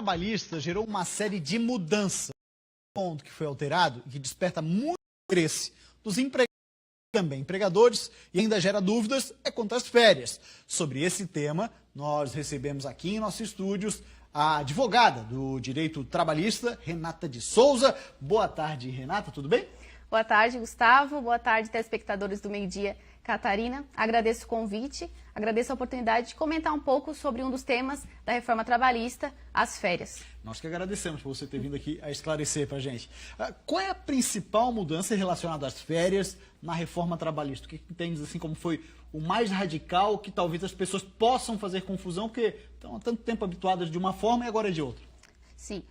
Trabalhista gerou uma série de mudanças. O ponto que foi alterado e que desperta muito interesse dos empregados e também empregadores e ainda gera dúvidas é quanto às férias. Sobre esse tema, nós recebemos aqui em nossos estúdios a advogada do direito trabalhista, Renata de Souza. Boa tarde, Renata, tudo bem? Boa tarde, Gustavo. Boa tarde, telespectadores do Meio Dia. Catarina, agradeço o convite, agradeço a oportunidade de comentar um pouco sobre um dos temas da reforma trabalhista, as férias. Nós que agradecemos por você ter vindo aqui a esclarecer para a gente. Qual é a principal mudança relacionada às férias na reforma trabalhista? O que entende assim como foi o mais radical, que talvez as pessoas possam fazer confusão, porque estão há tanto tempo habituadas de uma forma e agora é de outra? Sim.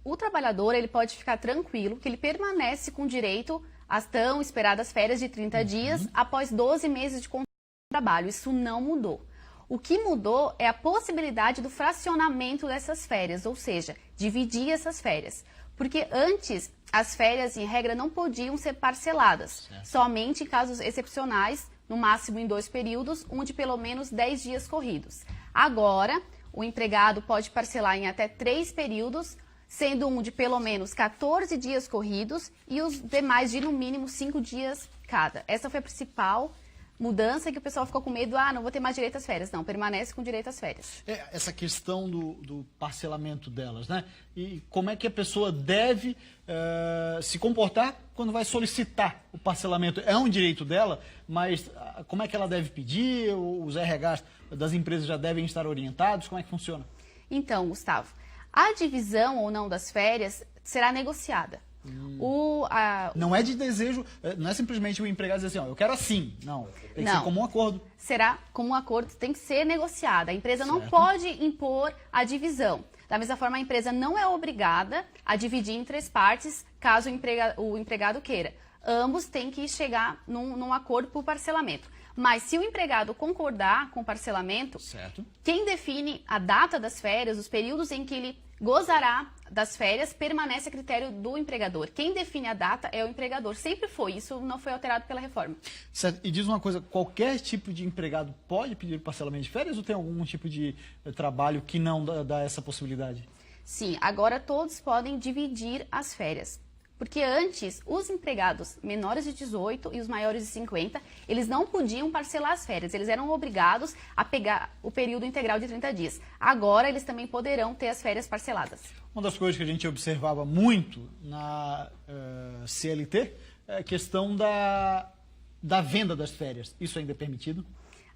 O trabalhador ele pode ficar tranquilo que ele permanece com direito às tão esperadas férias de 30 dias após 12 meses de contrato de trabalho. Isso não mudou. O que mudou é a possibilidade do fracionamento dessas férias, ou seja, dividir essas férias. Porque antes, as férias, em regra, não podiam ser parceladas, somente em casos excepcionais, no máximo em 2 períodos, um de pelo menos 10 dias corridos. Agora, o empregado pode parcelar em até 3 períodos, sendo um de pelo menos 14 dias corridos e os demais de no mínimo 5 dias cada. Essa foi a principal mudança, que o pessoal ficou com medo, não vou ter mais direito às férias. Não, permanece com direito às férias. Essa questão do parcelamento delas, né? E como é que a pessoa deve se comportar quando vai solicitar o parcelamento? É um direito dela, mas como é que ela deve pedir? Os RHs das empresas já devem estar orientados? Como é que funciona? Então, Gustavo, a divisão ou não das férias será negociada. Não é de desejo, não é simplesmente o empregado dizer assim, eu quero assim. Não, tem que ser como um acordo. Será como um acordo, tem que ser negociada. A empresa não pode impor a divisão. Da mesma forma, a empresa não é obrigada a dividir em 3 partes, caso o empregado queira. Ambos têm que chegar num acordo por parcelamento. Mas se o empregado concordar com o parcelamento, quem define a data das férias, os períodos em que ele gozará das férias, permanece a critério do empregador. Quem define a data é o empregador. Sempre foi. Isso não foi alterado pela reforma. Certo. E diz uma coisa, qualquer tipo de empregado pode pedir parcelamento de férias ou tem algum tipo de trabalho que não dá essa possibilidade? Sim, agora todos podem dividir as férias. Porque antes, os empregados menores de 18 e os maiores de 50, eles não podiam parcelar as férias. Eles eram obrigados a pegar o período integral de 30 dias. Agora, eles também poderão ter as férias parceladas. Uma das coisas que a gente observava muito na CLT é a questão da venda das férias. Isso ainda é permitido?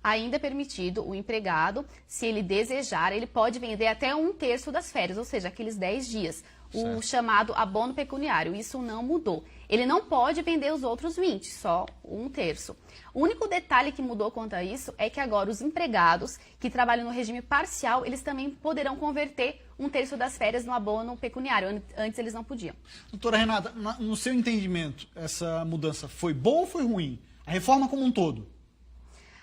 Ainda é permitido o empregado, se ele desejar, ele pode vender até 1/3 das férias, ou seja, aqueles 10 dias. O chamado abono pecuniário, isso não mudou. Ele não pode vender os outros 20, só 1/3. O único detalhe que mudou quanto a isso é que agora os empregados que trabalham no regime parcial, eles também poderão converter 1/3 das férias no abono pecuniário. Antes eles não podiam. Doutora Renata, no seu entendimento, essa mudança foi boa ou foi ruim? A reforma como um todo?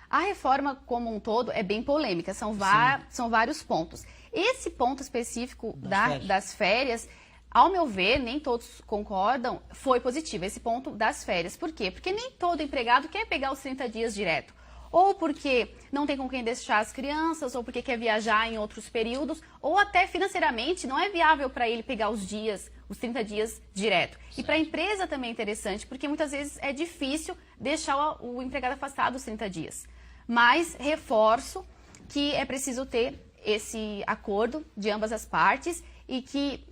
A reforma como um todo é bem polêmica, são vários pontos. Esse ponto específico das férias, ao meu ver, nem todos concordam, foi positivo, esse ponto das férias. Por quê? Porque nem todo empregado quer pegar os 30 dias direto. Ou porque não tem com quem deixar as crianças, ou porque quer viajar em outros períodos, ou até financeiramente não é viável para ele pegar os 30 dias direto. E para a empresa também é interessante, porque muitas vezes é difícil deixar o empregado afastado os 30 dias. Mas reforço que é preciso ter esse acordo de ambas as partes e que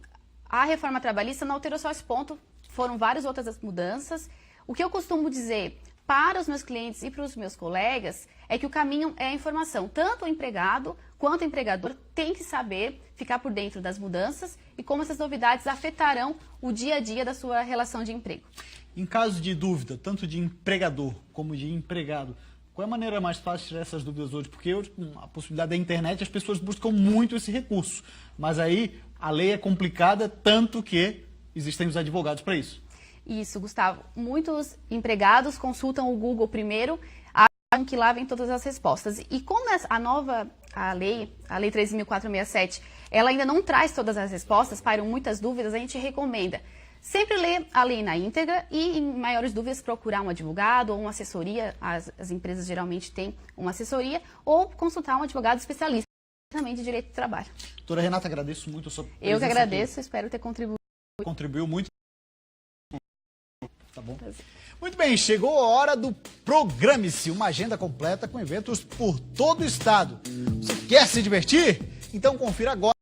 a reforma trabalhista não alterou só esse ponto, foram várias outras mudanças. O que eu costumo dizer para os meus clientes e para os meus colegas é que o caminho é a informação. Tanto o empregado quanto o empregador tem que saber ficar por dentro das mudanças e como essas novidades afetarão o dia a dia da sua relação de emprego. Em caso de dúvida, tanto de empregador como de empregado, qual é a maneira mais fácil de tirar essas dúvidas hoje? Porque hoje, com a possibilidade da internet, as pessoas buscam muito esse recurso. Mas aí a lei é complicada, tanto que existem os advogados para isso. Isso, Gustavo. Muitos empregados consultam o Google primeiro, acham que lá vem todas as respostas. E como a lei 13.467, ela ainda não traz todas as respostas, pairam muitas dúvidas, a gente recomenda sempre ler a lei na íntegra e, em maiores dúvidas, procurar um advogado ou uma assessoria, as empresas geralmente têm uma assessoria, ou consultar um advogado especialista. também de direito do trabalho. Doutora Renata, agradeço muito a sua presença. Eu que agradeço, espero ter contribuído. Contribuiu muito. Tá bom? Muito bem, chegou a hora do Programe-se, uma agenda completa com eventos por todo o estado. Você quer se divertir? Então confira agora.